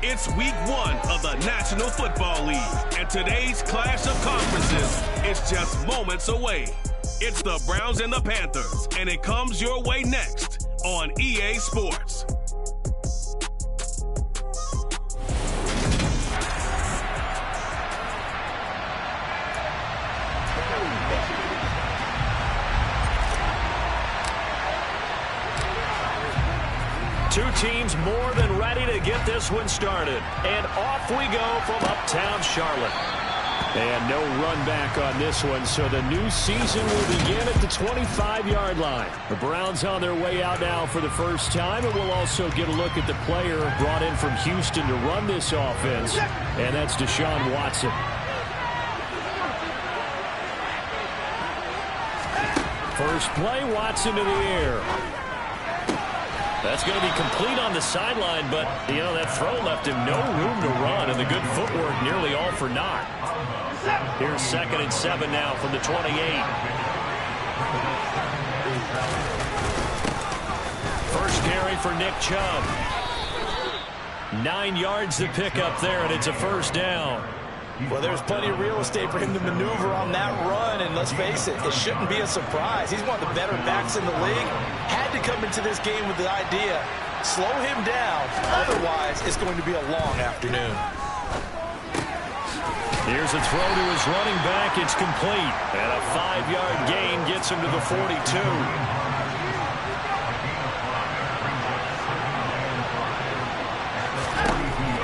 It's week 1 of the National Football League, and today's clash of conferences is just moments away. It's the Browns and the Panthers, and it comes your way next on EA Sports. Two teams more than ready to get this one started. And off we go from uptown Charlotte. And no run back on this one, so the new season will begin at the 25-yard line. The Browns on their way out now for the first time, and we'll also get a look at the player brought in from Houston to run this offense, and that's Deshaun Watson. First play, Watson to the air. That's going to be complete on the sideline, but, you know, that throw left him no room to run, and the good footwork nearly all for naught. Here's 2nd and 7 now from the 28. First carry for Nick Chubb. 9 yards to pick up there, and it's a first down. Well, there's plenty of real estate for him to maneuver on that run, and let's face it, it shouldn't be a surprise. He's one of the better backs in the league. Had to come into this game with the idea, slow him down, otherwise it's going to be a long afternoon. Here's a throw to his running back. It's complete, and a 5-yard gain gets him to the 42.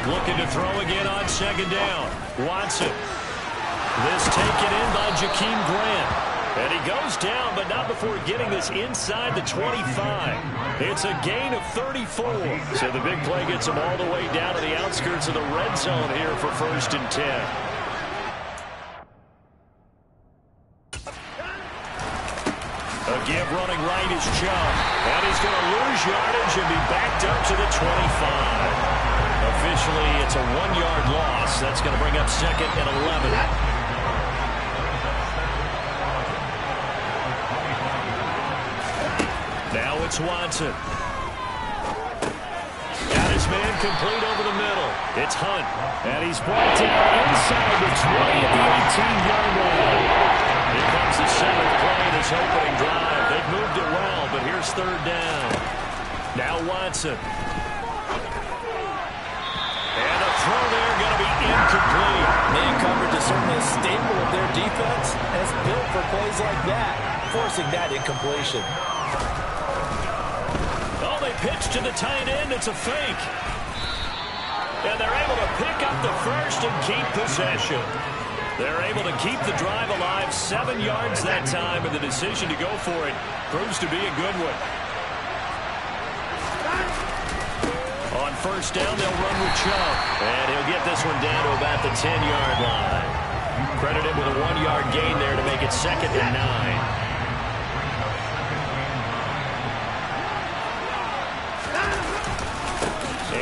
Looking to throw again on 2nd down. Watson. This taken in by Jakeem Grant. And he goes down, but not before getting this inside the 25. It's a gain of 34. So the big play gets him all the way down to the outskirts of the red zone here for 1st and 10. A give running right is Chubb. And he's going to lose yardage and be backed up to the 25. Officially, it's a 1-yard loss. That's going to bring up 2nd and 11. Now it's Watson. Got his man complete over the middle. It's Hunt. And he's brought down inside the 20 at the 18-yard line. Here comes the 7th play, this opening drive. They've moved it well, but here's 3rd down. Now Watson. And a throw there going to be incomplete. Man coverage is certainly a staple of their defense, and it's built for plays like that, forcing that incompletion. Oh, they pitch to the tight end. It's a fake. And they're able to pick up the first and keep possession. They're able to keep the drive alive, 7 yards that time, and the decision to go for it proves to be a good one. On 1st down, they'll run with Chubb. And he'll get this one down to about the 10-yard line. Credit him with a 1-yard gain there to make it 2nd and 9.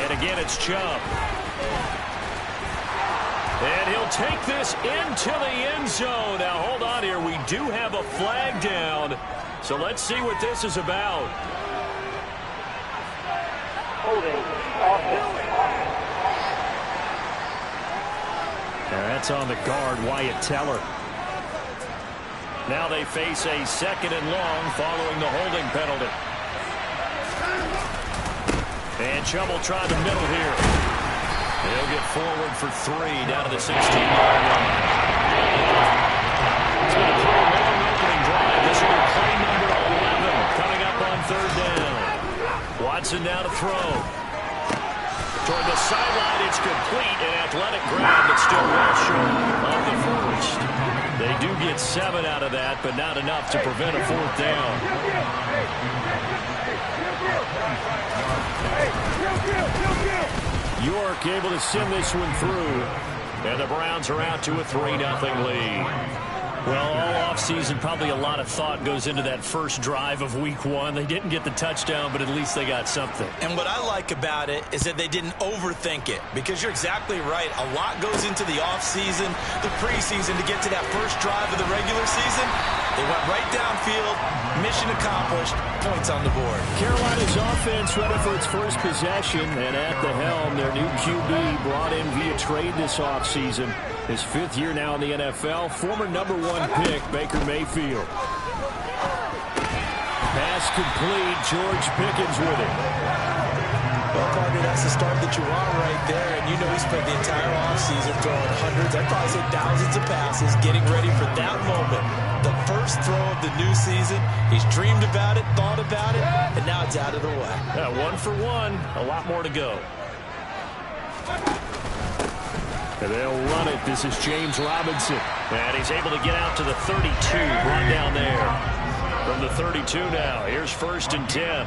And again, it's Chubb. And he'll take this into the end zone. Now, hold on here. We do have a flag down. So let's see what this is about. That's on the guard, Wyatt Teller. Now they face a 2nd and long following the holding penalty. And Chubb will try the middle here. He'll get forward for 3 down to the 16-yard line. It's been a pretty long opening drive. This will be play number 11 coming up on 3rd down. Watson now to throw. Toward the sideline, it's complete. An athletic grab, but still well short of the first. They do get 7 out of that, but not enough to prevent a 4th down. York able to send this one through. And the Browns are out to a 3-0 lead. Well, all offseason, probably a lot of thought goes into that first drive of week 1. They didn't get the touchdown, but at least they got something. And what I like about it is that they didn't overthink it, because you're exactly right. A lot goes into the offseason, the preseason to get to that first drive of the regular season. They went right downfield, mission accomplished, points on the board. Carolina's offense ready for its first possession, and at the helm, their new QB brought in via trade this offseason. His 5th year now in the NFL, former #1 pick, Baker Mayfield. Pass complete, George Pickens with it. Well, partner, that's the start that you want right there, and you know he spent the entire offseason throwing hundreds, I'd probably say thousands of passes, getting ready for that moment. The first throw of the new season. He's dreamed about it, thought about it, and now it's out of the way. Yeah, 1 for 1, a lot more to go. And they'll run it. This is James Robinson. And he's able to get out to the 32, brought down there. From the 32 now, here's 1st and 10.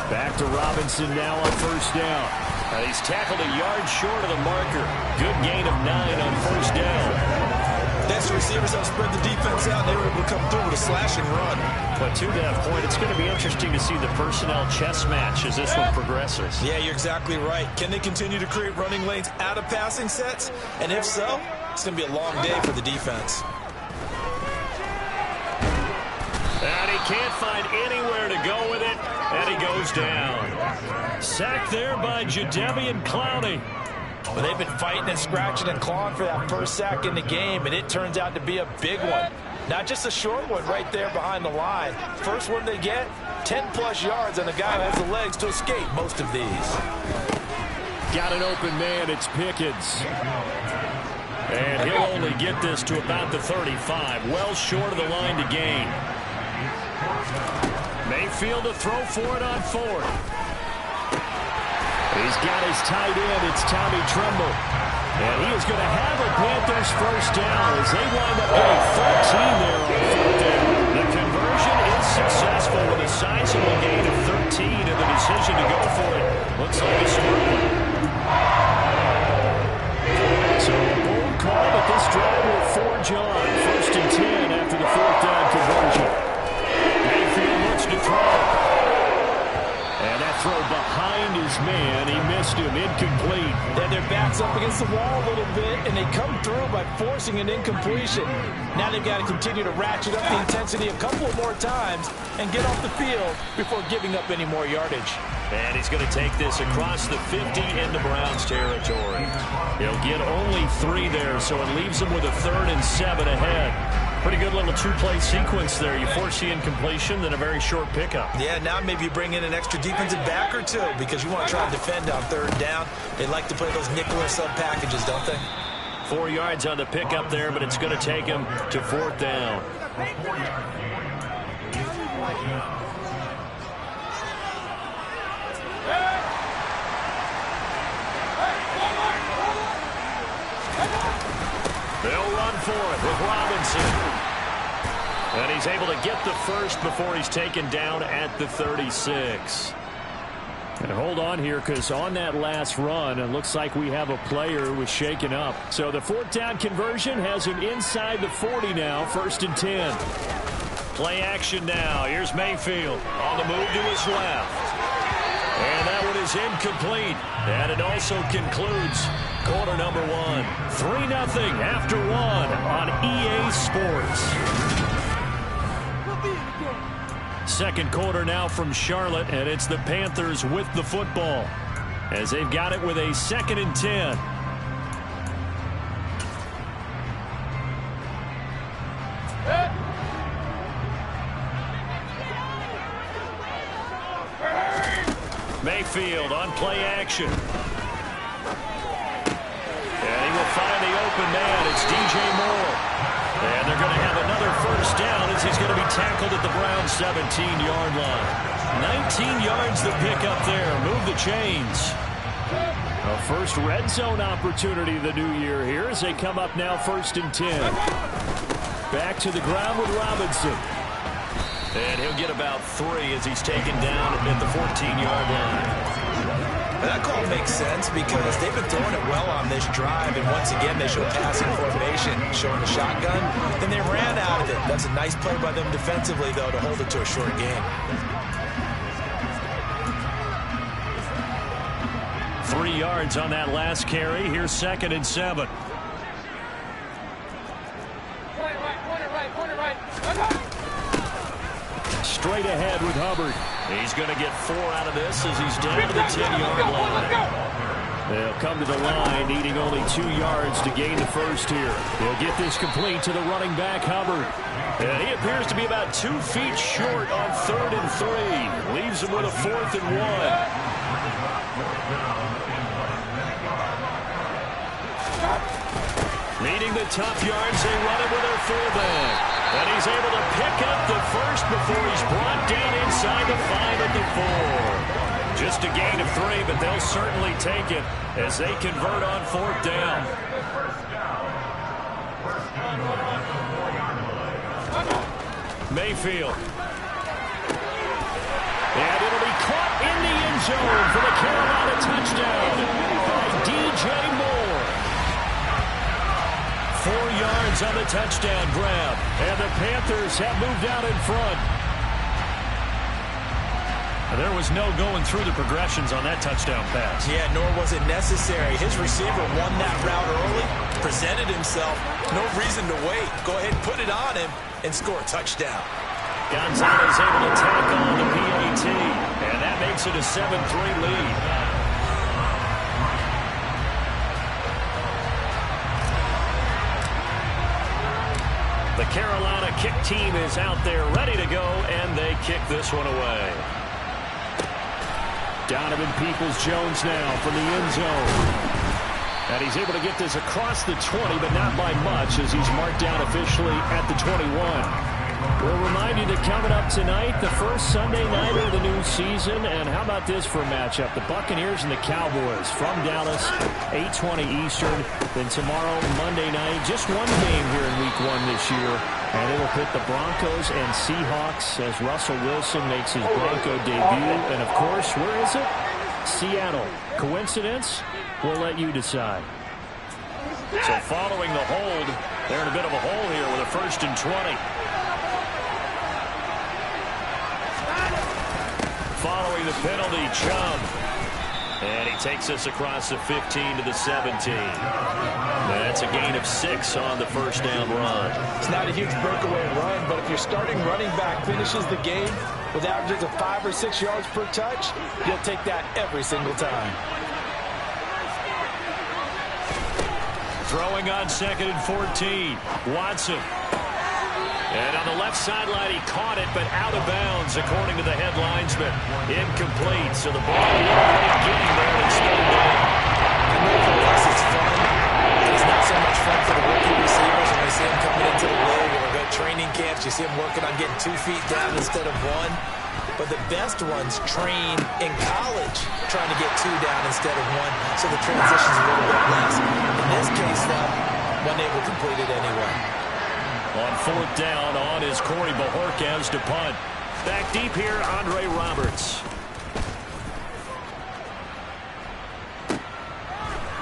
Back to Robinson now on 1st down. And he's tackled a yard short of the marker. Good gain of 9 on 1st down. That's the receivers have spread the defense out. They were able to come through with a slashing run. But to that point, it's going to be interesting to see the personnel chess match as this one progresses. Yeah, you're exactly right. Can they continue to create running lanes out of passing sets? And if so, it's going to be a long day for the defense. And he can't find anywhere to go with it, and he goes down. Sacked there by Jadeveon Clowney. Well, they've been fighting and scratching and clawing for that first sack in the game, and it turns out to be a big one. Not just a short one right there behind the line. First one they get, 10-plus yards, and a guy who has the legs to escape most of these. Got an open man, it's Pickens. And he'll only get this to about the 35, well short of the line to gain. Mayfield to throw for it on 4th. He's got his tight end. It's Tommy Tremble. And he is going to have a Panthers first down as they wind up getting 13 there on 4th down. The conversion is successful with a sizable gain of 13, and the decision to go for it looks like a smart one. So a bold call, but this drive will forge on. 1st and 10 after the 4th down conversion. Mayfield looks to throw. And that throw behind his man, he missed him, incomplete. And their backs up against the wall a little bit, and they come through by forcing an incompletion. Now they've got to continue to ratchet up the intensity a couple of more times and get off the field before giving up any more yardage. And he's going to take this across the 50 into Browns territory. He'll get only 3 there, so it leaves him with a 3rd and 7 ahead. Pretty good little 2-play sequence there. You force the incompletion, then a very short pickup. Yeah, now maybe you bring in an extra defensive back or 2 because you want to try and defend on 3rd down. They like to play those nickel or sub packages, don't they? 4 yards on the pickup there, but it's going to take him to 4th down. They'll run for it with Robinson. And he's able to get the first before he's taken down at the 36. And hold on here, because on that last run, it looks like we have a player who was shaken up. So the 4th down conversion has him inside the 40 now, 1st and 10. Play action now. Here's Mayfield on the move to his left. And that one is incomplete. And it also concludes quarter number 1. 3-0 after 1 on EA Sports. Second quarter now from Charlotte, and it's the Panthers with the football as they've got it with a 2nd and 10. Mayfield on play action. And he will find the open man. It's DJ Moore. And they're going to have another first down as he's going to be tackled at the Browns' 17-yard line. 19 yards the pick up there. Move the chains. A first red zone opportunity the new year here as they come up now 1st and 10. Back to the ground with Robinson. And he'll get about 3 as he's taken down at the 14-yard line. That call makes sense because they've been throwing it well on this drive, and once again they show passing formation, showing the shotgun, and they ran out of it. That's a nice play by them defensively, though, to hold it to a short game. 3 yards on that last carry. Here's 2nd and 7. straight ahead with Hubbard. He's going to get 4 out of this as he's down to the 10-yard line. They'll come to the line, needing only 2 yards to gain the first here. They'll get this complete to the running back, Hubbard. And he appears to be about 2 feet short on 3rd and 3. Leaves him with a 4th and 1. Leading the top yards, they run it with their fullback. And he's able to pick up the first before he's brought down inside the 5 at the 4. Just a gain of 3, but they'll certainly take it as they convert on 4th down. Mayfield. And it'll be caught in the end zone for the Carolina touchdown by DJ Moore. 4 yards on the touchdown grab, and the Panthers have moved out in front. There was no going through the progressions on that touchdown pass. Yeah, nor was it necessary. His receiver won that route early, presented himself. No reason to wait. Go ahead, put it on him, and score a touchdown. Gonzalez able to tack on the PAT, and that makes it a 7-3 lead. The Carolina kick team is out there ready to go, and they kick this one away. Donovan Peoples-Jones now from the end zone. And he's able to get this across the 20, but not by much as he's marked down officially at the 21. We'll remind you that coming up tonight, the first Sunday night of the new season. And how about this for a matchup? The Buccaneers and the Cowboys from Dallas, 8:20 Eastern. Then tomorrow, Monday night, just one game here in Week 1 this year. And it will pit the Broncos and Seahawks as Russell Wilson makes his Bronco debut. And, of course, where is it? Seattle. Coincidence? We'll let you decide. So following the hold, they're in a bit of a hole here with a 1st and 20. Following the penalty, Chubb. And he takes us across the 15 to the 17. That's a gain of 6 on the first down run. It's not a huge breakaway run, but if your starting running back finishes the game with averages of 5 or 6 yards per touch, you'll take that every single time. Throwing on 2nd and 14. Watson. And on the left sideline, he caught it, but out of bounds, according to the head linesman. Incomplete, so the ball getting there and slowed down. I know for us it's fun. It's not so much fun for the rookie receivers when we see them coming into the league or go training camps. You see them working on getting 2 feet down instead of 1. But the best ones train in college trying to get 2 down instead of 1, so the transition's a little bit less. In this case, though, wasn't able to complete it anyway. On 4th down, on is Corey Bajorquez to punt. Back deep here, Andre Roberts.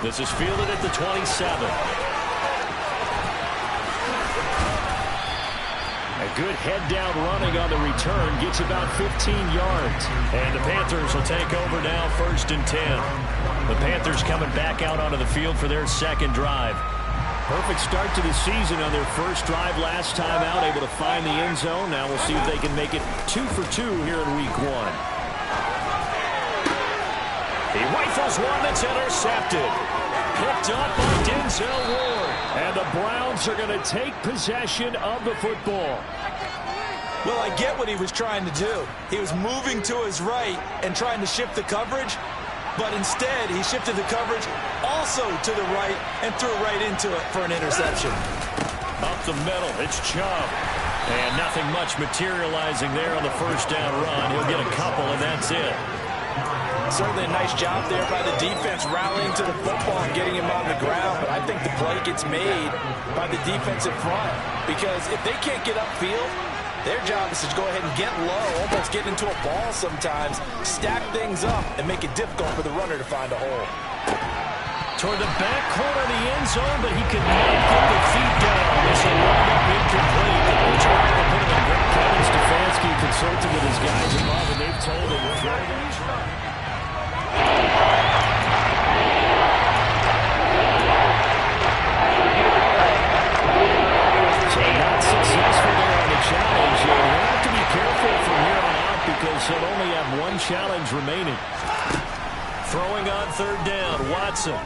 This is fielded at the 27. A good head-down running on the return gets about 15 yards. And the Panthers will take over now, 1st and 10. The Panthers coming back out onto the field for their 2nd drive. Perfect start to the season on their first drive last time out, able to find the end zone. Now we'll see if they can make it 2 for 2 here in Week 1. He rifles one that's intercepted. Picked up by Denzel Ward. And the Browns are going to take possession of the football. Well, I get what he was trying to do. He was moving to his right and trying to shift the coverage. But instead, he shifted the coverage also to the right and threw right into it for an interception. Up the middle, it's Chubb. And nothing much materializing there on the first down run. He'll get a couple, and that's it. Certainly a nice job there by the defense rallying to the football and getting him on the ground. But I think the play gets made by the defensive front. Because if they can't get upfield, their job is to go ahead and get low, almost get into a ball sometimes, stack things up, and make it difficult for the runner to find a hole. Toward the back corner of the end zone, but he could not get the feet down. This will wind up incomplete. Which will have to put him in great. Kevin Stefanski consulted with his guys above, and they've told him. So not successful there on the challenge. You'll have to be careful from here Broncos will only have one challenge remaining. Throwing on third down, Watson.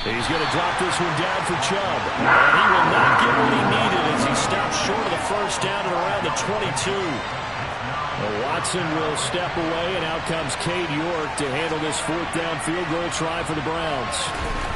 He's going to drop this one down for Chubb. And he will not get what he needed as he stops short of the first down at around the 22. Well, Watson will step away, and out comes Cade York to handle this fourth down field goal try for the Browns.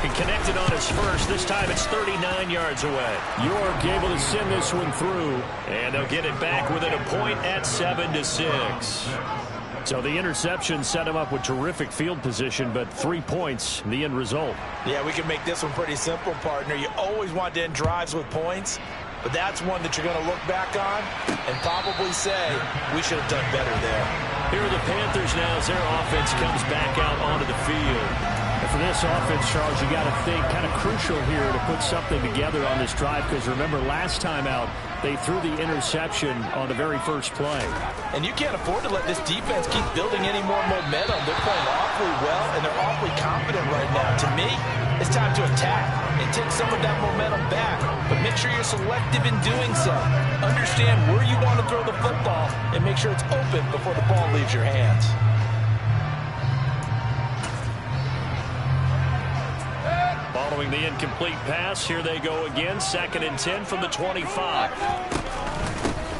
He connected on his first. This time it's 39 yards away. York able to send this one through. And they'll get it back within a point at 7-6. So the interception set him up with terrific field position, but 3 points, the end result. Yeah, we can make this one pretty simple, partner. You always want to end drives with points, but that's one that you're going to look back on and probably say, we should have done better there. Here are the Panthers now as their offense comes back out onto the field. And for this offense, Charles, you got to think kind of crucial here to put something together on this drive, because remember last time out, they threw the interception on the very first play. And you can't afford to let this defense keep building any more momentum. They're playing awfully well, and they're awfully confident right now. To me, it's time to attack and take some of that momentum back. But make sure you're selective in doing so. Understand where you want to throw the football and make sure it's open before the ball leaves your hands. Following the incomplete pass, here they go again. 2nd and 10 from the 25.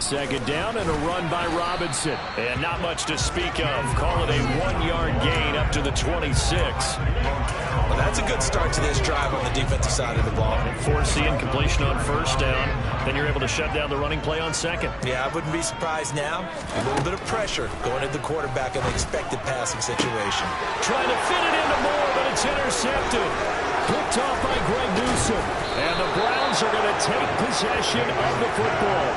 Second down and a run by Robinson. And not much to speak of. Call it a 1-yard gain up to the 26. Well, that's a good start to this drive on the defensive side of the ball. Force the incompletion on first down. Then you're able to shut down the running play on second. Yeah, I wouldn't be surprised now. A little bit of pressure going at the quarterback in the expected passing situation. Trying to fit it into Moore, but it's intercepted. Picked off by Greg Newsome. And the Browns are going to take possession of the football.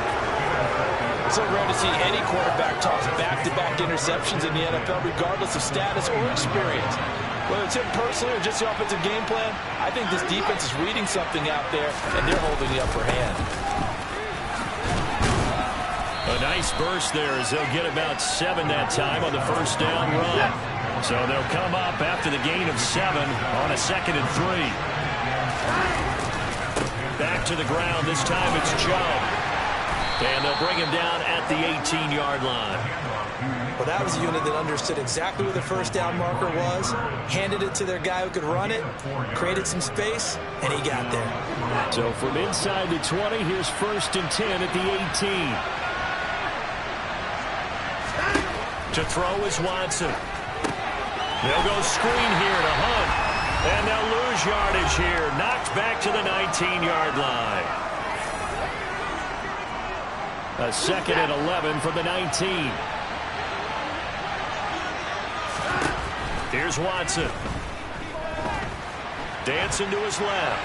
So rare to see any quarterback toss back-to-back interceptions in the NFL, regardless of status or experience. Whether it's him personally or just the offensive game plan, I think this defense is reading something out there, and they're holding the upper hand. A nice burst there as they'll get about 7 that time on the first down run. So they'll come up after the gain of 7 on a 2nd and 3. Back to the ground. This time it's Chubb. And they'll bring him down at the 18-yard line. Well, that was a unit that understood exactly where the first down marker was, handed it to their guy who could run it, created some space, and he got there. So from inside the 20, here's 1st and 10 at the 18. To throw is Watson. They'll go screen here to Hunt. And they'll lose yardage here. Knocked back to the 19-yard line. A 2nd and 11 from the 19. Here's Watson. Dancing to his left.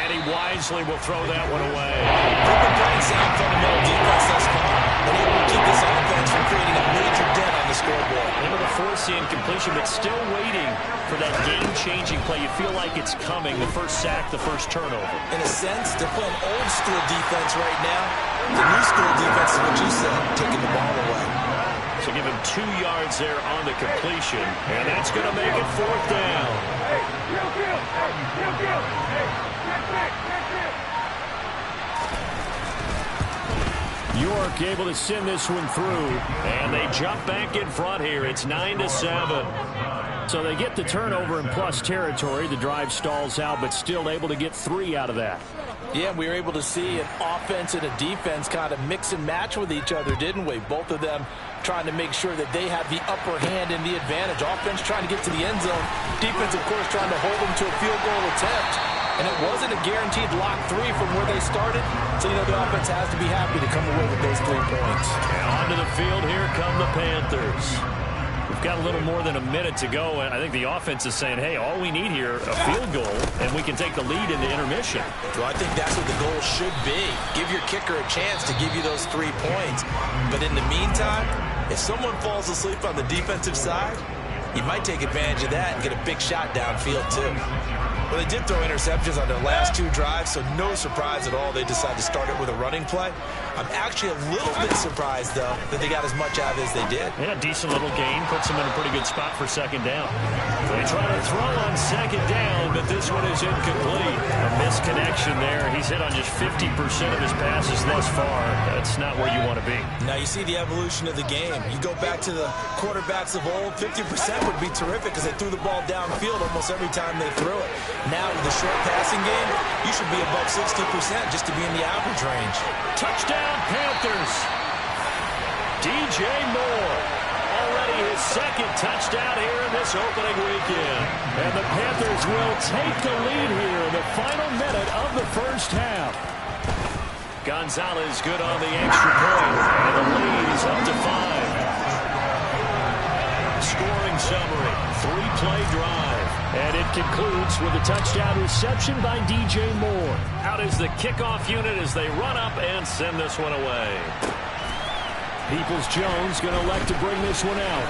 And he wisely will throw that one away. They've been playing sound fundamental defense thus far, and able to keep this offense from creating a major dent on the scoreboard. Able to force the incompletion, but still waiting for that game-changing play. You feel like it's coming, the first sack, the first turnover. In a sense, they're playing old-school defense right now. The new-school defense is what you said, taking the ball away. So give him 2 yards there on the completion, and that's going to make it 4th down. York able to send this one through, and they jump back in front here. It's 9-7. So they get the turnover in plus territory. The drive stalls out, but still able to get 3 out of that. Yeah, we were able to see an offense and a defense kind of mix and match with each other, didn't we? Both of them trying to make sure that they have the upper hand and the advantage. Offense trying to get to the end zone. Defense, of course, trying to hold them to a field goal attempt. And it wasn't a guaranteed lock 3 from where they started. So, you know, the offense has to be happy to come away with those 3 points. And onto the field, here come the Panthers. We've got a little more than a minute to go, and I think the offense is saying, hey, all we need here, a field goal, and we can take the lead into intermission. Well, I think that's what the goal should be. Give your kicker a chance to give you those 3 points. But in the meantime, if someone falls asleep on the defensive side, you might take advantage of that and get a big shot downfield, too. Well, they did throw interceptions on their last 2 drives, so no surprise at all they decided to start it with a running play. I'm actually a little bit surprised, though, that they got as much out of it as they did. Yeah, decent little gain. Puts them in a pretty good spot for second down. They try to throw on second down, but this one is incomplete. A misconnection there. He's hit on just 50% of his passes thus far. That's not where you want to be. Now, you see the evolution of the game. You go back to the quarterbacks of old, 50% would be terrific because they threw the ball downfield almost every time they threw it. Now, with the short passing game, you should be above 60% just to be in the average range. Touchdown, Panthers. DJ Moore. Already his second touchdown here in this opening weekend. And the Panthers will take the lead here in the final minute of the first half. Gonzalez good on the extra point. And the lead is up to 5. Scoring summary. 3-play drive. And it concludes with a touchdown reception by DJ Moore. Out is the kickoff unit as they run up and send this one away. Peoples-Jones going to elect to bring this one out.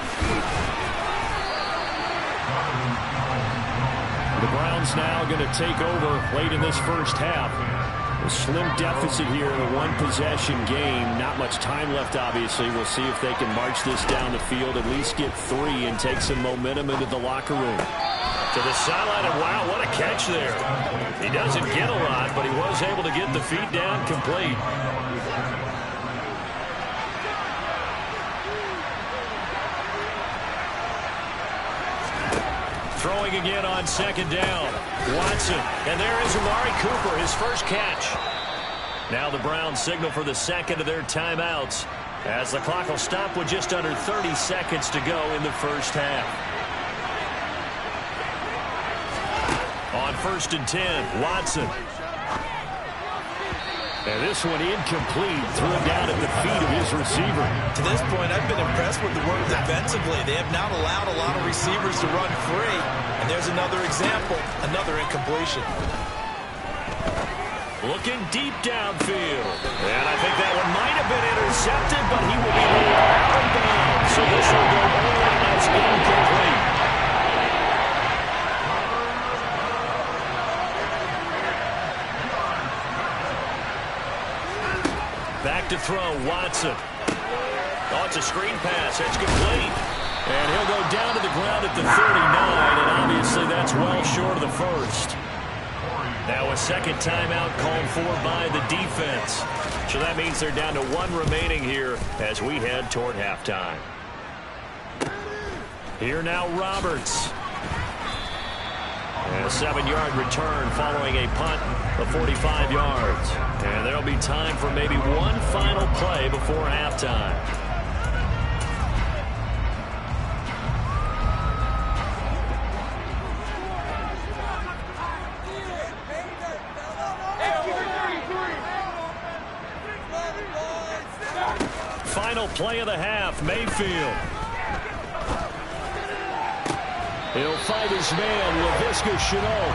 The Browns now going to take over late in this first half. A slim deficit here in a one-possession game. Not much time left, obviously. We'll see if they can march this down the field, at least get 3 and take some momentum into the locker room. To the sideline, and wow, what a catch there. He doesn't get a lot, but he was able to get the feet down complete. Throwing again on second down. Watson. And there is Amari Cooper, his first catch. Now the Browns signal for the second of their timeouts as the clock will stop with just under 30 seconds to go in the first half. On 1st and 10, Watson. And this one incomplete, thrown down at the feet of his receiver. To this point, I've been impressed with the work defensively. They have not allowed a lot of receivers to run free. And there's another example, another incompletion. Looking deep downfield. And I think that one might have been intercepted, but he will be ruled out of bounds. So this will go over as incomplete. Back to throw, Watson. Oh, it's a screen pass. That's complete. And he'll go down to the ground at the 39, and obviously that's well short of the first. Now a second timeout called for by the defense. So that means they're down to 1 remaining here as we head toward halftime. Here now Roberts. And a 7-yard return following a punt of 45 yards. And there'll be time for maybe one final play before halftime. Final play of the half, Mayfield. He'll fight his man, LaVisca Chenault,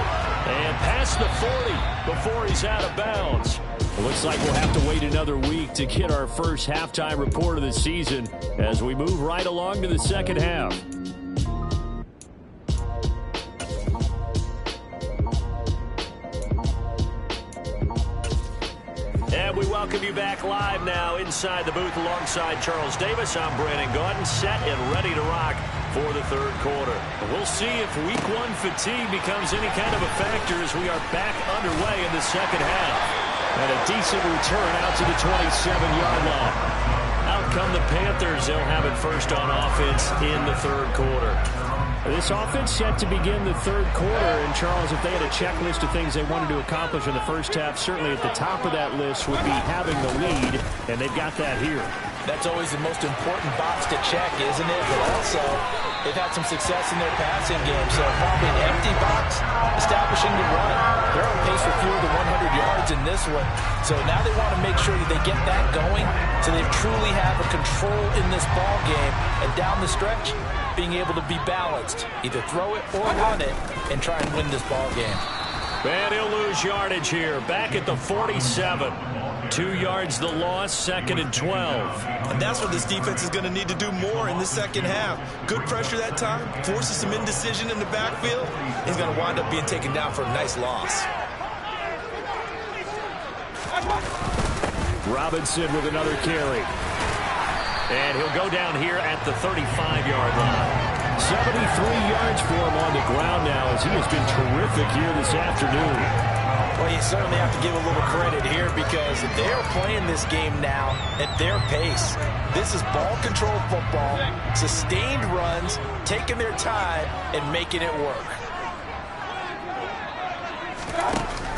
and past the 40 before he's out of bounds. It looks like we'll have to wait another week to get our first halftime report of the season as we move right along to the second half. And we welcome you back live now inside the booth alongside Charles Davis. I'm Brandon Gaudin, set and ready to rock for the third quarter. We'll see if week 1 fatigue becomes any kind of a factor as we are back underway in the second half. And a decent return out to the 27-yard line. Out come the Panthers. They'll have it first on offense in the third quarter. This offense set to begin the third quarter, and Charles, if they had a checklist of things they wanted to accomplish in the first half, certainly at the top of that list would be having the lead, and they've got that here. That's always the most important box to check, isn't it? But also, they've had some success in their passing game, so probably an empty box, establishing the run. They're on pace for fewer than 100 yards in this one, so now they want to make sure that they get that going so they truly have a control in this ball game, and down the stretch, being able to be balanced. Either throw it or run it and try and win this ball game. And he'll lose yardage here. Back at the 47. 2 yards the loss, 2nd and 12. And that's what this defense is going to need to do more in the second half. Good pressure that time, forces some indecision in the backfield. He's going to wind up being taken down for a nice loss. Robinson with another carry. And he'll go down here at the 35-yard line. 73 yards for him on the ground now as he has been terrific here this afternoon. Well, you certainly have to give a little credit here because they're playing this game now at their pace. This is ball control football, sustained runs, taking their time, and making it work.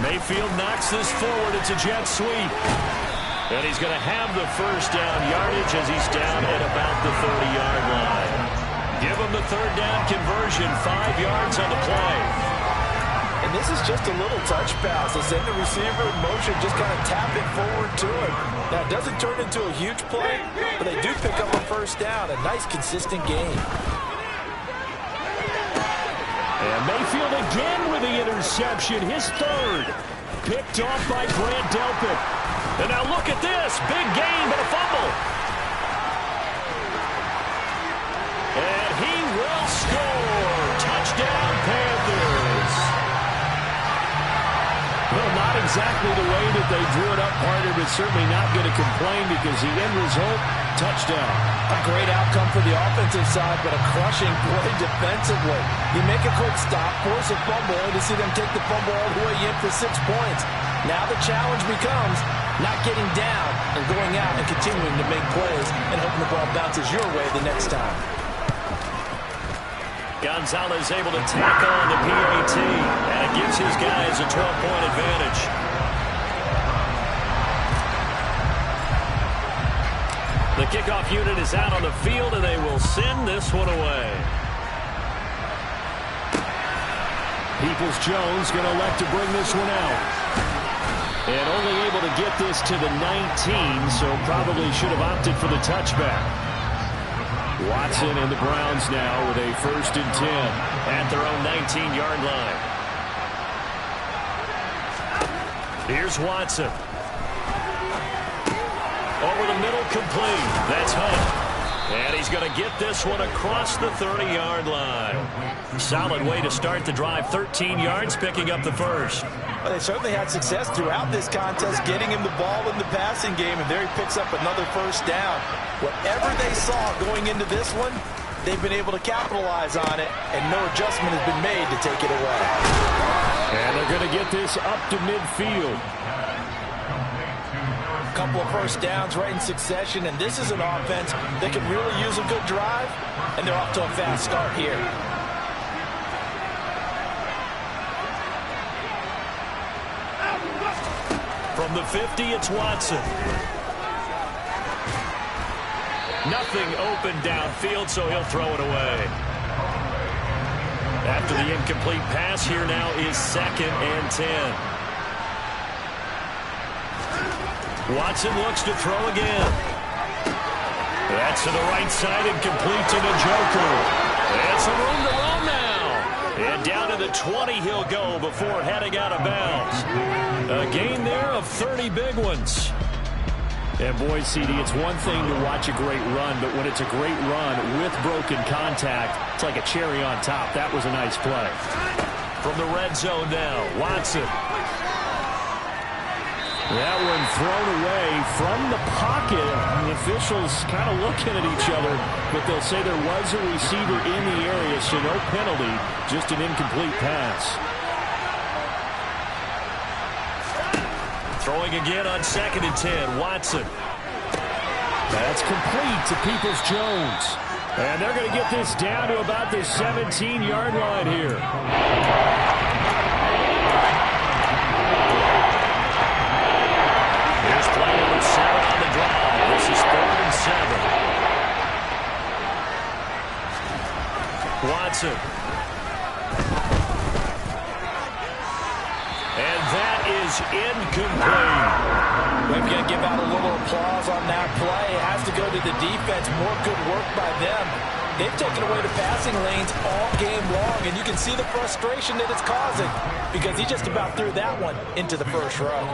Mayfield knocks this forward. It's a jet sweep. And he's going to have the first down yardage as he's down at about the 30-yard line. Give him the third down conversion, 5 yards on the play. And this is just a little touch pass. They send the receiver in motion, just kind of tap it forward to him. Now, it doesn't turn into a huge play, but they do pick up a first down. A nice, consistent game. And Mayfield again with the interception, his third. Picked off by Grant Delpit. And now look at this. Big gain, but a fumble. And he will score. Touchdown, Panthers. Well, not exactly the way that they drew it up, partner, but certainly not going to complain because the end result, touchdown. A great outcome for the offensive side, but a crushing play defensively. You make a quick stop, force a fumble, and to see them take the fumble all the way in for 6 points. Now the challenge becomes not getting down and going out and continuing to make plays and hoping the ball bounces your way the next time. Gonzalez able to tackle on the PAT, and it gives his guys a 12-point advantage. The kickoff unit is out on the field, and they will send this one away. Peoples-Jones going to elect to bring this one out. And only able to get this to the 19, so probably should have opted for the touchback. Watson and the Browns now with a 1st and 10 at their own 19-yard line. Here's Watson. Over the middle, complete. That's Hunt. And he's going to get this one across the 30-yard line. Solid way to start the drive. 13 yards, picking up the first. Well, they certainly had success throughout this contest getting him the ball in the passing game, and there he picks up another first down. Whatever they saw going into this one, they've been able to capitalize on it, and no adjustment has been made to take it away. And they're going to get this up to midfield. A couple of first downs right in succession, and this is an offense that can really use a good drive, and they're off to a fast start here. From the 50, it's Watson. Nothing open downfield, so he'll throw it away. After the incomplete pass, here now is 2nd and 10. Watson looks to throw again. That's to the right side and complete to Njoku. And some room to run now. And down to the 20 he'll go before heading out of bounds. A gain there of 30 big ones. And boy, CD, it's one thing to watch a great run, but when it's a great run with broken contact, it's like a cherry on top. That was a nice play. From the red zone now, Watson. That one thrown away from the pocket. The officials kind of looking at each other, but they'll say there was a receiver in the area, so no penalty, just an incomplete pass. Throwing again on 2nd and 10, Watson. That's complete to Peoples-Jones. And they're going to get this down to about the 17-yard line here. Here's play number 7 on the drive. This is 3rd and 7. Watson. And that is incomplete. We've got to give out a little applause on that play. It has to go to the defense. More good work by them. They've taken away the passing lanes all game long, and you can see the frustration that it's causing because he just about threw that one into the first row.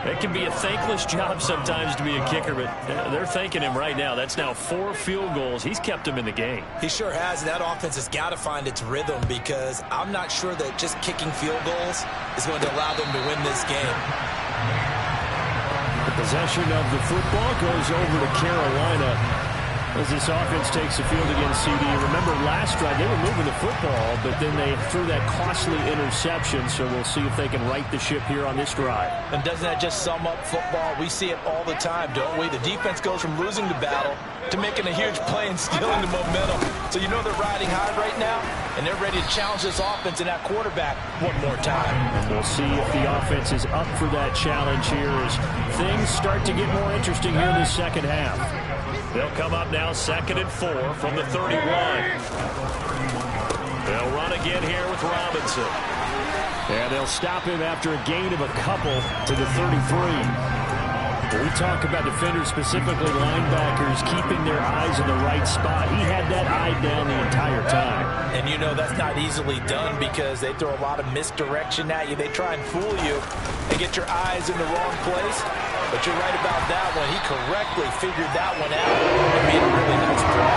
It can be a thankless job sometimes to be a kicker, but they're thanking him right now. That's now 4 field goals. He's kept them in the game. He sure has. That offense has got to find its rhythm because I'm not sure that just kicking field goals is going to allow them to win this game. The Possession of the football goes over to Carolina as this offense takes the field against CD. Remember last drive, they were moving the football, but then they threw that costly interception, so we'll see if they can right the ship here on this drive. And doesn't that just sum up football? We see it all the time, don't we? The defense goes from losing the battle to making a huge play and stealing the momentum. So you know they're riding high right now, and they're ready to challenge this offense and that quarterback one more time. And we'll see if the offense is up for that challenge here as things start to get more interesting here in the second half. They'll come up now 2nd and 4 from the 31. They'll run again here with Robinson. And they'll stop him after a gain of a couple to the 33. When we talk about defenders, specifically linebackers, keeping their eyes in the right spot, he had that eye down the entire time. And you know that's not easily done because they throw a lot of misdirection at you. They try and fool you and get your eyes in the wrong place. But you're right about that one. He correctly figured that one out and made a really nice play.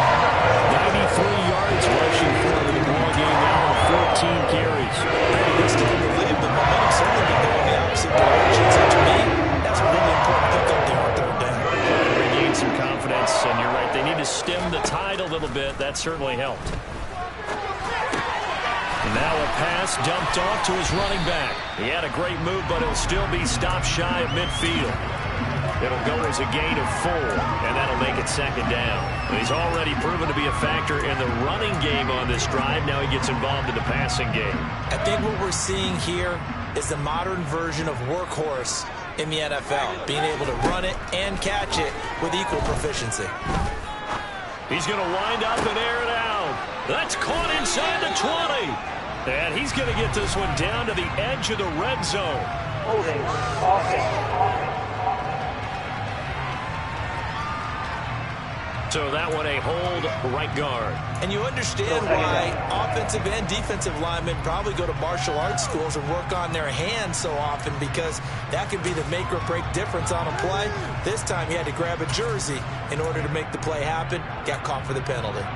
93 yards rushing forward in the ball game now on 14 carries. They still believe the momentum certainly been going the opposite direction. So to me, that's a really important pickup there on 3rd down. Regain some confidence, and you're right. They need to stem the tide a little bit. That certainly helped. Now a pass dumped off to his running back. He had a great move, but he'll still be stopped shy of midfield. It'll go as a gain of 4, and that'll make it 2nd down. He's already proven to be a factor in the running game on this drive. Now he gets involved in the passing game. I think what we're seeing here is the modern version of workhorse in the NFL, being able to run it and catch it with equal proficiency. He's going to wind up and air it out. That's caught inside the 20. And he's going to get this one down to the edge of the red zone. Holding offense. So that one a hold right guard. And you understand why offensive and defensive linemen probably go to martial arts schools and work on their hands so often, because that can be the make or break difference on a play. This time he had to grab a jersey in order to make the play happen. Got caught for the penalty.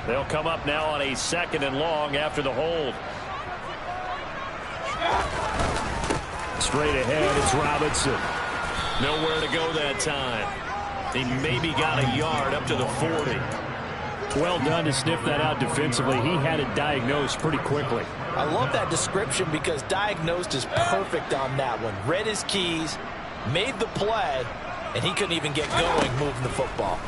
They'll come up now on a 2nd and long after the hold. Straight ahead, it's Robinson. Nowhere to go that time. He maybe got a yard up to the 40. Well done to sniff that out defensively. He had it diagnosed pretty quickly. I love that description because diagnosed is perfect on that one. Read his keys, made the play, and he couldn't even get going moving the football.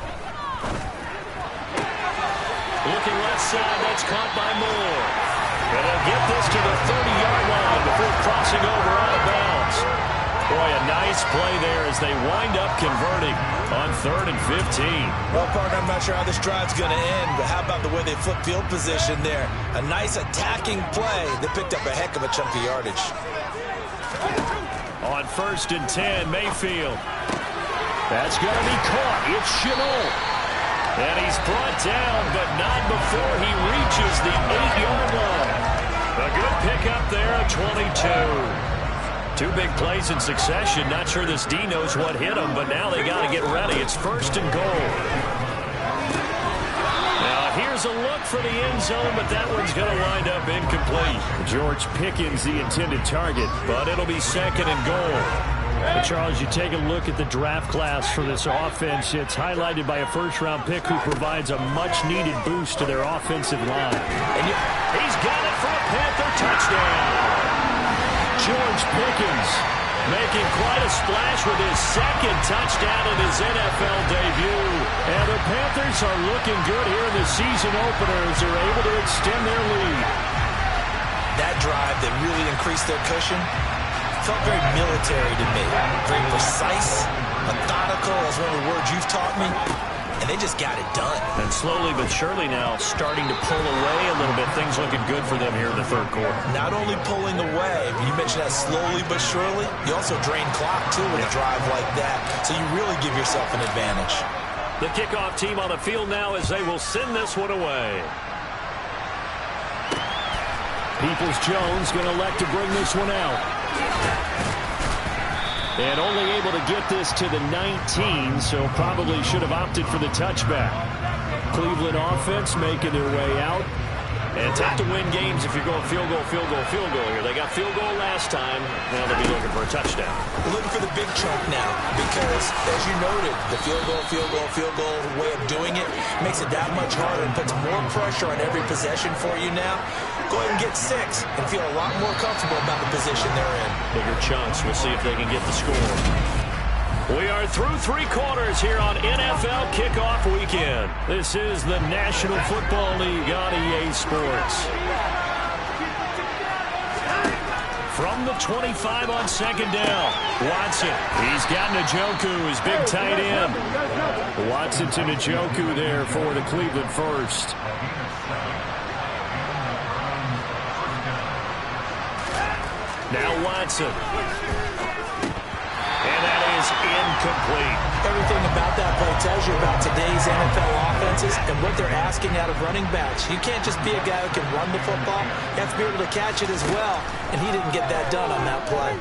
Looking left side, that's caught by Moore. And they'll get this to the 30-yard line before crossing over out of bounds. Boy, a nice play there as they wind up converting on 3rd and 15. Well, partner, I'm not sure how this drive's going to end, but how about the way they flip field position there? A nice attacking play that picked up a heck of a chunk of yardage. On 1st and 10, Mayfield. That's going to be caught. It's Chenault. And he's brought down, but not before he reaches the 8-yard line. A good pickup there at 22. 2 big plays in succession. Not sure this D knows what hit him, but now they got to get ready. It's 1st and goal. Now here's a look for the end zone, but that one's going to wind up incomplete. George Pickens, the intended target, but it'll be 2nd and goal. But Charles, you take a look at the draft class for this offense. It's highlighted by a first-round pick who provides a much-needed boost to their offensive line. And he's got it for a Panther touchdown. George Pickens making quite a splash with his 2nd touchdown in his NFL debut. And the Panthers are looking good here in the season opener as they're able to extend their lead. That drive that really increased their cushion felt very military to me. Very precise, methodical, that's one of the words you've taught me. And they just got it done. And slowly but surely now starting to pull away a little bit. Things looking good for them here in the 3rd quarter. Not only pulling away, but you mentioned that slowly but surely, you also drain clock too with a drive like that. So you really give yourself an advantage. The kickoff team on the field now as they will send this one away. Peoples-Jones going to elect to bring this one out. And only able to get this to the 19, so probably should have opted for the touchback. Cleveland offense making their way out. And tough to win games if you're going field goal, field goal, field goal here. They got field goal last time. Now they'll be looking for a touchdown. We're looking for the big chunk now because, as you noted, the field goal way of doing it makes it that much harder and puts more pressure on every possession for you now. Go ahead and get 6 and feel a lot more comfortable about the position they're in. Bigger chunks. We'll see if they can get the score. We are through 3 quarters here on NFL Kickoff Weekend. This is the National Football League on EA Sports. From the 25 on second down, Watson. He's got Njoku, his big tight end. Watson to Njoku there for the Cleveland first. Now Watson. And that is incomplete. Everything about that play tells you about today's NFL offenses and what they're asking out of running backs. You can't just be a guy who can run the football. You have to be able to catch it as well, and he didn't get that done on that play.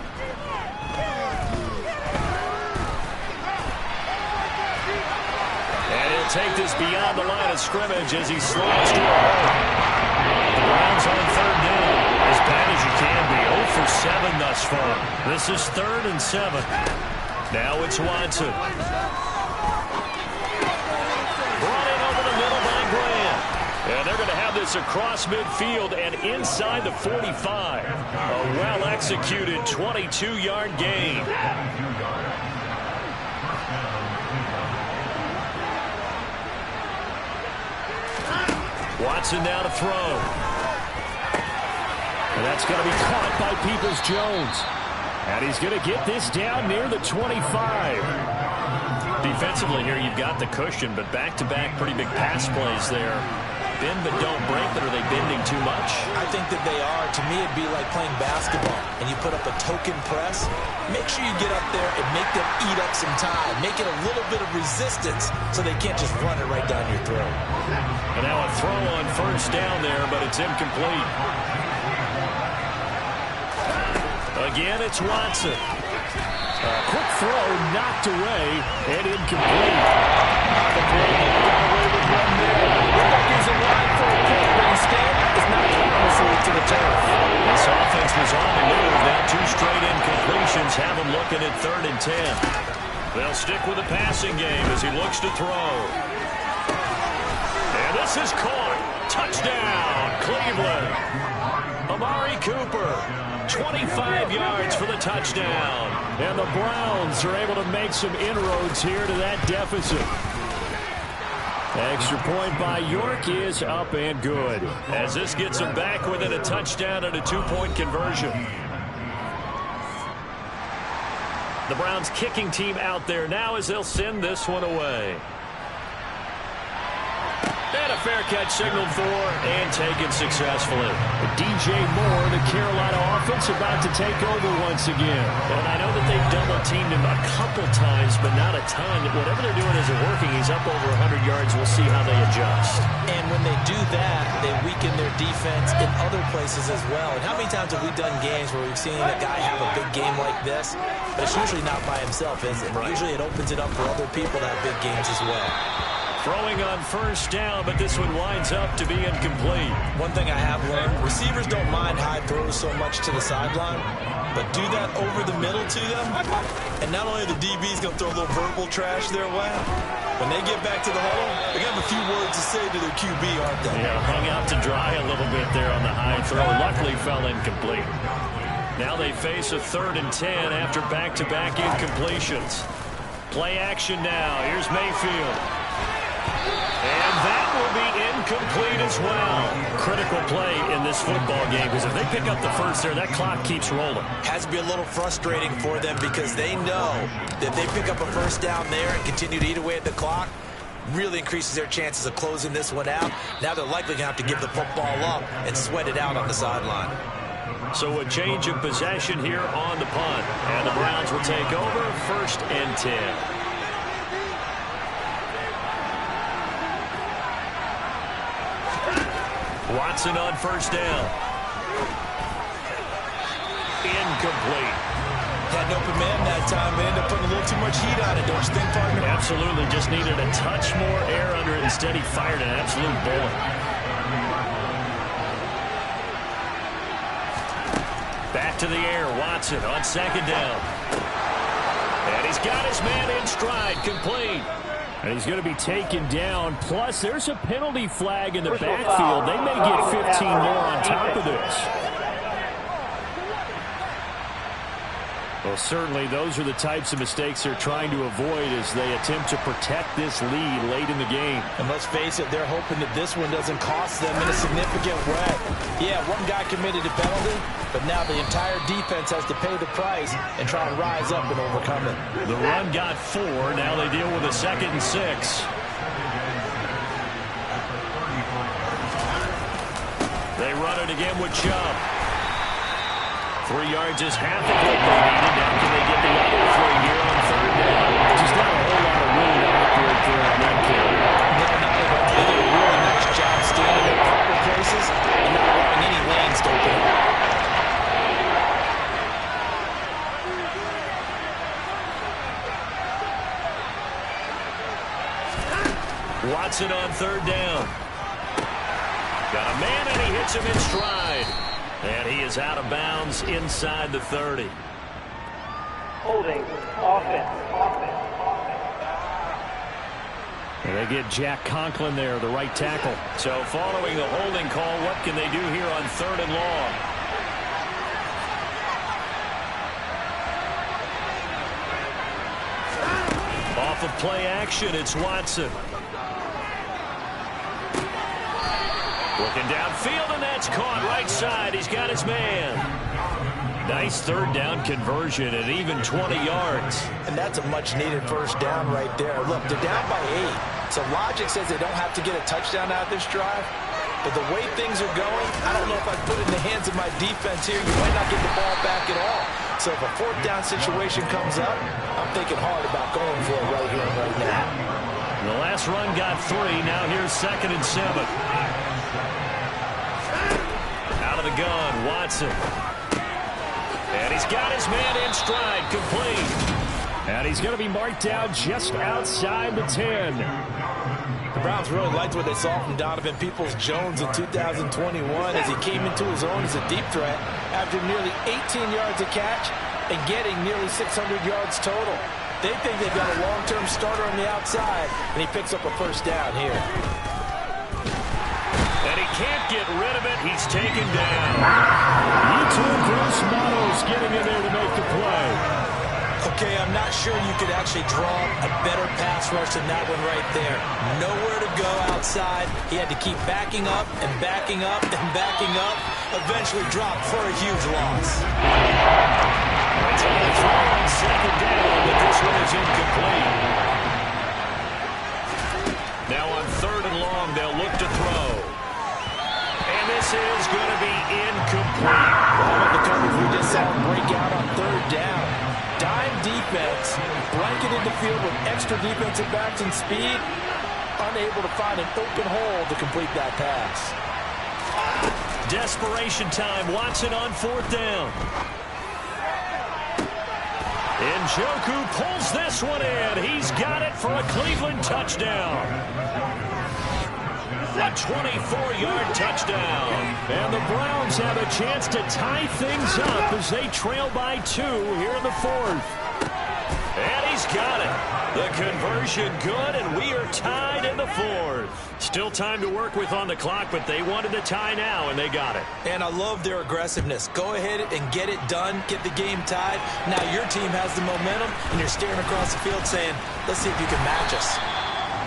And he'll take this beyond the line of scrimmage as he slides to a hole. The Browns on third down. As bad as you can be. 0 for 7 thus far. This is 3rd and 7. Now it's Watson. Brought in over the middle by Graham. And they're going to have this across midfield and inside the 45. A well-executed 22-yard gain. Watson now to throw. And that's going to be caught by Peoples-Jones. And he's going to get this down near the 25. Defensively here, you've got the cushion, but back-to-back pretty big pass plays there. Bend but don't break, but are they bending too much? I think that they are. To me, it'd be like playing basketball, and you put up a token press. Make sure you get up there and make them eat up some time. Make it a little bit of resistance so they can't just run it right down your throat. And now a throw on first down there, but it's incomplete. Again, it's Watson. A quick throw knocked away and incomplete. The play got away with one there. He's a wide for a pick, but instead is not harmlessly to the turf. This offense was on the move. Now 2 straight incompletions have them looking at 3rd and 10. They'll stick with the passing game as he looks to throw. And this is caught. Touchdown, Cleveland. Amari Cooper. 25 yards for the touchdown. And the Browns are able to make some inroads here to that deficit. Extra point by York is up and good. As this gets them back within a touchdown and a 2-point conversion. The Browns kicking team out there now as they'll send this one away. And a fair catch signaled for and taken successfully. DJ Moore, the Carolina offense, about to take over once again. And I know that they've double-teamed him a couple times, but not a ton. Whatever they're doing isn't working. He's up over 100 yards. We'll see how they adjust. And when they do that, they weaken their defense in other places as well. And how many times have we done games where we've seen a guy have a big game like this? But it's usually not by himself, is it? Right. Usually it opens it up for other people to have big games as well. Throwing on first down, but this one winds up to be incomplete. One thing I have learned, receivers don't mind high throws so much to the sideline, but do that over the middle to them, and not only are the DBs going to throw a little verbal trash their way, when they get back to the huddle, they're going to have a few words to say to their QB, aren't they? Yeah, hung out to dry a little bit there on the high throw. Luckily fell incomplete. Now they face a 3rd and 10 after back-to-back incompletions. Play action now. Here's Mayfield. And that will be incomplete as well. Critical play in this football game because if they pick up the first there, that clock keeps rolling. Has to be a little frustrating for them because they know that if they pick up a first down there and continue to eat away at the clock, really increases their chances of closing this one out. Now they're likely going to have to give the football up and sweat it out on the sideline. So a change of possession here on the punt. And the Browns will take over 1st and 10. Watson on first down. Incomplete. Had an open man that time. They ended up putting a little too much heat on it, don't you think, partner? Absolutely. Just needed a touch more air under it. Instead, he fired an absolute bullet. Back to the air, Watson on second down. And he's got his man in stride, complete. And he's going to be taken down. Plus, there's a penalty flag in the backfield. They may get 15 more on top of this. Well, certainly those are the types of mistakes they're trying to avoid as they attempt to protect this lead late in the game. And let's face it, they're hoping that this one doesn't cost them in a significant way. Yeah, one guy committed a penalty, but now the entire defense has to pay the price and try and rise up and overcome it. The run got 4. Now they deal with a 2nd and 6. They run it again with Chubb. 3 yards is half of what they needed. Now can they get the other 3 here on 3rd down? Just not a whole lot of room to operate there on that carry. They did a really nice job standing in proper places and not allowing any lanes to open up. Watson on 3rd down. Got a man and he hits him in stride. And he is out of bounds inside the 30. Holding. Offense. And they get Jack Conklin there, the right tackle. So following the holding call, what can they do here on 3rd and long? Off of play action, it's Watson. Looking downfield, and that's caught right side. He's got his man. Nice 3rd down conversion at even 20 yards. And that's a much-needed 1st down right there. Look, they're down by 8. So logic says they don't have to get a touchdown out of this drive. But the way things are going, I don't know if I'd put it in the hands of my defense here. You might not get the ball back at all. So if a 4th down situation comes up, I'm thinking hard about going for it right here and right now. The last run got 3. Now here's 2nd and 7. Out of the gun, Watson. And he's got his man in stride, complete. And he's going to be marked down just outside the 10. The Browns really liked what they saw from Donovan Peoples-Jones in 2021 as he came into his own as a deep threat after nearly 18 yards a catch and getting nearly 600 yards total. They think they've got a long-term starter on the outside, and he picks up a 1st down here. And he can't get rid of it. He's taken down. Yetur Gross-Matos getting in there to make the play. Okay, I'm not sure you could actually draw a better pass rush than that one right there. Nowhere to go outside. He had to keep backing up and backing up and backing up. Eventually dropped for a huge loss. It's on the throw on 2nd down, but this one is incomplete. Now on 3rd and long, they'll look to throw. And this is going to be incomplete. Well, the coverage we just saw break out on 3rd down. Dime defense, blanketed the field with extra defensive backs and speed, unable to find an open hole to complete that pass. Desperation time, Watson on 4th down. Njoku pulls this one in. He's got it for a Cleveland touchdown. A 24-yard touchdown. And the Browns have a chance to tie things up as they trail by 2 here in the 4th. And he's got it. The conversion good, and we are tied in the 4th. Still time to work with on the clock, but they wanted the tie now, and they got it. And I love their aggressiveness. Go ahead and get it done. Get the game tied. Now your team has the momentum, and you're staring across the field saying, let's see if you can match us.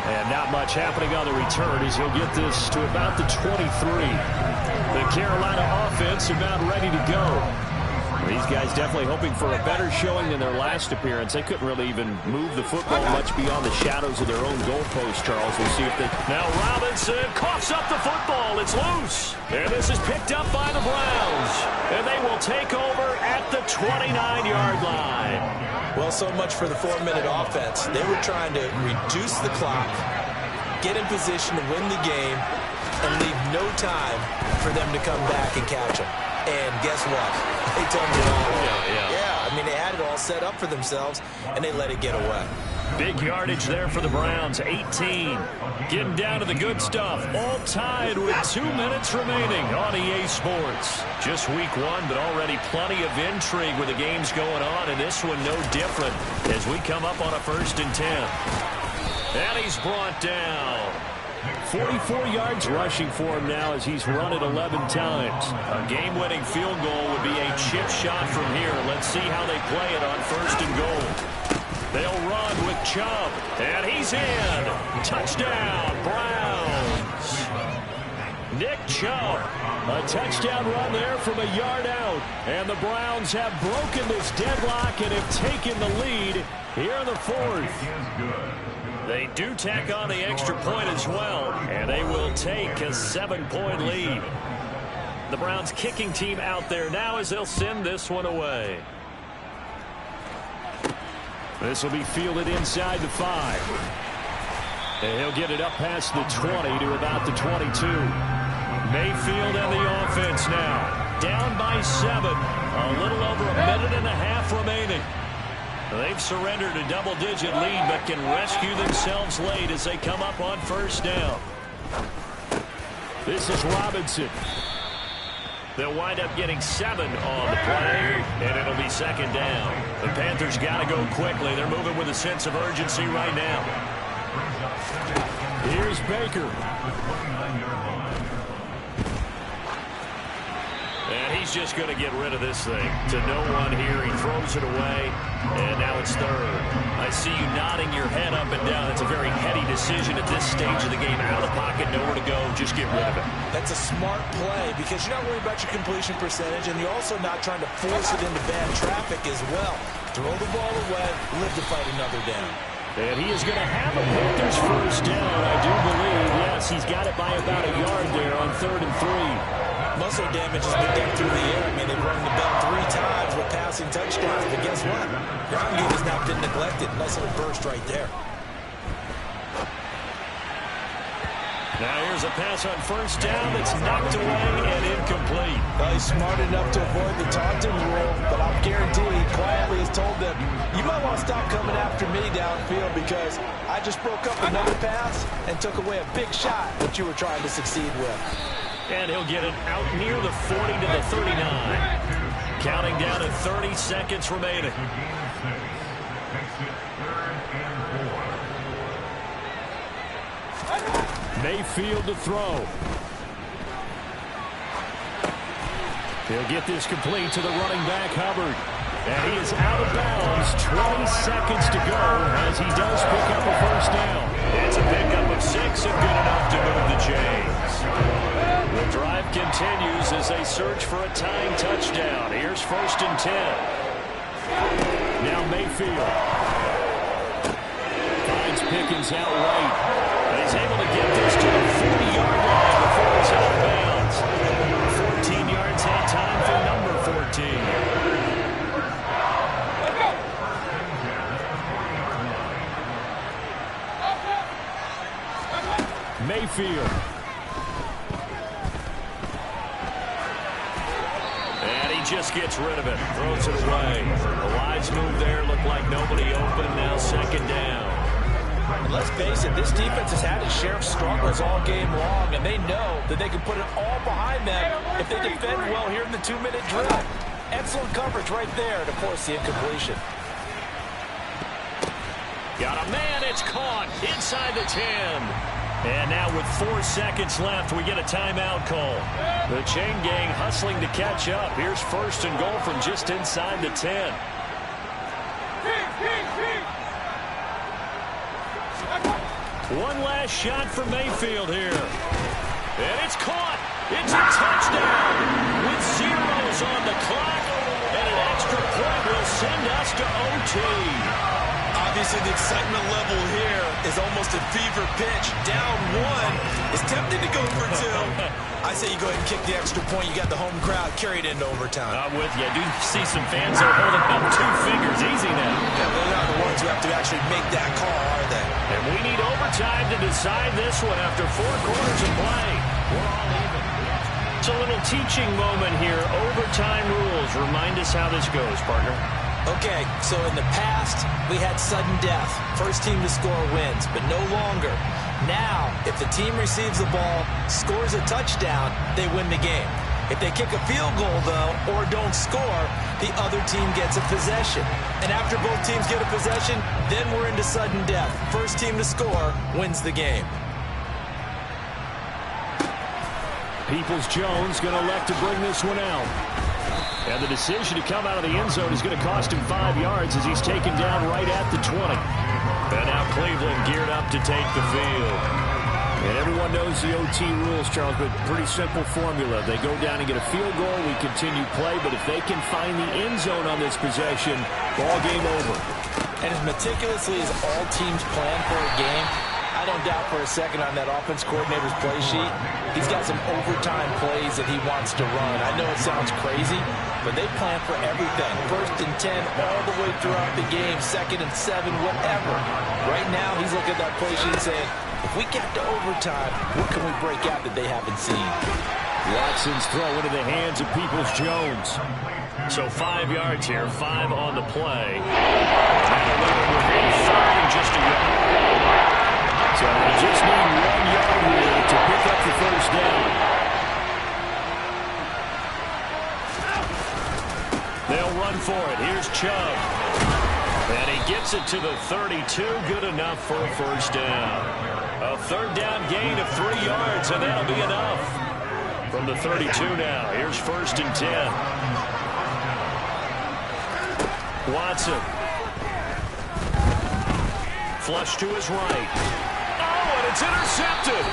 And not much happening on the return as he'll get this to about the 23. The Carolina offense about ready to go. These guys definitely hoping for a better showing than their last appearance. They couldn't really even move the football much beyond the shadows of their own goalpost, Charles. We'll see if they... Now Robinson coughs up the football. It's loose. And this is picked up by the Browns. And they will take over at the 29-yard line. Well, so much for the 4-minute offense. They were trying to reduce the clock, get in position to win the game, and leave no time for them to come back and catch them. And guess what? They turned it all. Yeah. Yeah, I mean, they had it all set up for themselves, and they let it get away. Big yardage there for the Browns, 18. Getting down to the good stuff, all tied with 2 minutes remaining on EA Sports. Just week 1, but already plenty of intrigue with the games going on, and this one no different as we come up on a 1st and 10. And he's brought down. 44 yards rushing for him now as he's run it 11 times. A game-winning field goal would be a chip shot from here. Let's see how they play it on 1st and goal. They'll run with Chubb, and he's in. Touchdown, Browns. Nick Chubb, a touchdown run there from a yard out. And the Browns have broken this deadlock and have taken the lead here in the 4th. They do tack on the extra point as well, and they will take a 7-point lead. The Browns kicking team out there now as they'll send this one away. This will be fielded inside the 5. And he'll get it up past the 20 to about the 22. Mayfield and the offense now. Down by 7. A little over a minute and a half remaining. They've surrendered a double-digit lead, but can rescue themselves late as they come up on 1st down. This is Robinson. They'll wind up getting 7 on the play, and it'll be 2nd down. The Panthers got to go quickly. They're moving with a sense of urgency right now. Here's Baker. And he's just going to get rid of this thing. To no one here. He throws it away, and now it's 3rd. I see you nodding your head up and down. It's a very heady decision at this stage of the game. Out of the pocket, nowhere to go. Just get rid of it. That's a smart play because you're not worried about your completion percentage, and you're also not trying to force it into bad traffic as well. Throw the ball away, live to fight another down. And he is going to have a Panthers 1st down, I do believe. Yes, he's got it by about a yard there on 3rd and 3. Muscle damage has been done through the air. I mean, they've rung the bell 3 times with passing touchdowns, but guess what? Ground game has now been neglected. Nice little burst right there. Now here's a pass on 1st down that's knocked away and incomplete. Well, he's smart enough to avoid the taunting rule, but I'm guaranteed he quietly has told them, you might want to stop coming after me downfield because I just broke up another pass and took away a big shot that you were trying to succeed with. And he'll get it out near the 40 to the 39. Counting down to 30 seconds remaining. Mayfield to throw. He'll get this complete to the running back, Hubbard. And he is out of bounds. 20 seconds to go as he does pick up a 1st down. It's a pickup of 6 and good enough to move the chains. The drive continues as they search for a tying touchdown. Here's 1st and 10. Now Mayfield finds Pickens out right. And he's able to get this to the 40-yard line before it's out of bounds. 14 yards that time for number 14. Mayfield. And he just gets rid of it. Throws it away. The wise move there looked like nobody open. Now 2nd down. And let's face it, this defense has had its share of struggles all game long, and they know that they can put it all behind them if they defend well here in the 2-minute drill. Excellent coverage right there to force the incompletion. Got a man, it's caught inside the 10. And now with 4 seconds left, we get a timeout call. The chain gang hustling to catch up. Here's 1st and goal from just inside the 10. One last shot for Mayfield here. And it's caught. It's a touchdown with zeros on the clock. And an extra point will send us to OT. Obviously, the excitement level here is almost a fever pitch. Down 1 is tempted to go for 2. I say you go ahead and kick the extra point. You got the home crowd carried into overtime. I'm with you. I do see some fans are holding up 2 fingers. Easy now. Yeah, they're not the ones who have to actually make that call, are they? And we need overtime to decide this one after 4 quarters of play. We're all even. It's a little teaching moment here. Overtime rules. Remind us how this goes, partner. Okay, so in the past, we had sudden death. First team to score wins, but no longer. Now, if the team receives the ball, scores a touchdown, they win the game. If they kick a field goal, though, or don't score, the other team gets a possession. And after both teams get a possession, then we're into sudden death. First team to score wins the game. Peoples-Jones going to elect to bring this one out. And the decision to come out of the end zone is going to cost him 5 yards as he's taken down right at the 20. And now Cleveland geared up to take the field. And everyone knows the OT rules, Charles, but pretty simple formula. They go down and get a field goal, we continue play, but if they can find the end zone on this possession, ball game over. And as meticulously as all teams plan for a game, I don't doubt for a second on that offense coordinator's play sheet, he's got some overtime plays that he wants to run. I know it sounds crazy, but they plan for everything. 1st and 10 all the way throughout the game, 2nd and 7, whatever. Right now, he's looking at that play sheet saying, if we get to overtime, what can we break out that they haven't seen? Watson's throw into the hands of Peoples-Jones. So 5 yards here, 5 on the play. Within 3rd and just a yard. So they just need 1 yard here to pick up the first down. They'll run for it. Here's Chubb. And he gets it to the 32. Good enough for a first down. A 3rd down gain of 3 yards, and that'll be enough. From the 32 now, here's 1st and 10. Watson. Flush to his right. Oh, and it's intercepted.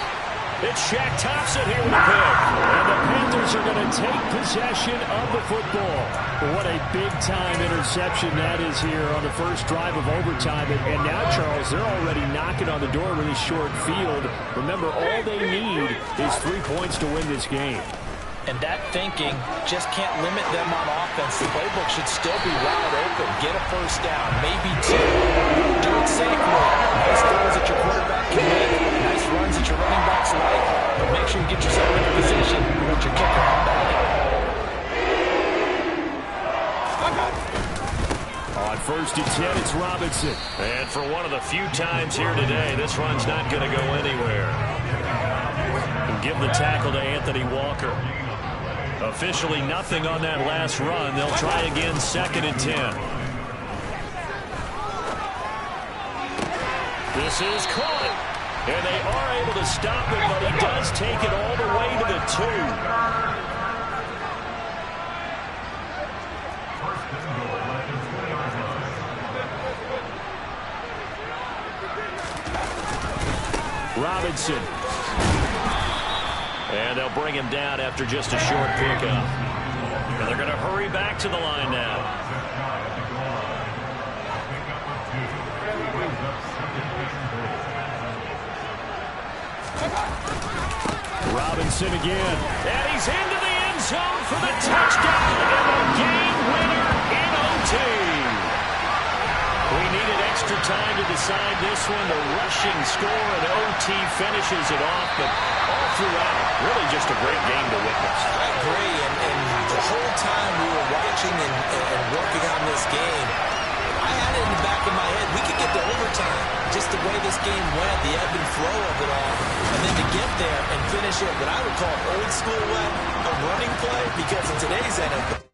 It's Shaq Thompson here with the pick. And the Panthers are going to take possession of the football. What a big-time interception that is here on the first drive of overtime. And now, Charles, they're already knocking on the door with this short field. Remember, all they need is 3 points to win this game. And that thinking just can't limit them on offense. The playbook should still be wide open. Get a first down, maybe 2. Do it safely. Nice throws that your quarterback can make. Nice runs that your running backs like. But make sure you get yourself in a position to let your kicker on back. On 1st and 10, it's Robinson. And for one of the few times here today, this run's not going to go anywhere. And give the tackle to Anthony Walker. Officially nothing on that last run. They'll try again 2nd and 10. This is caught. And they are able to stop it, but he does take it all the way to the 2. Robinson. And they'll bring him down after just a short pickup. And they're going to hurry back to the line now. Robinson again. And he's into the end zone for the touchdown and the game winner in OT. We needed extra time to decide this one. The rushing score and OT finishes it off, but all throughout, really just a great game to witness. I agree, and the whole time we were watching and working on this game, I had it in the back of my head. We could get to overtime. Just the way this game went, the ebb and flow of it all, and then to get there and finish it, what I would call old school way, a running play, because in today's NFL,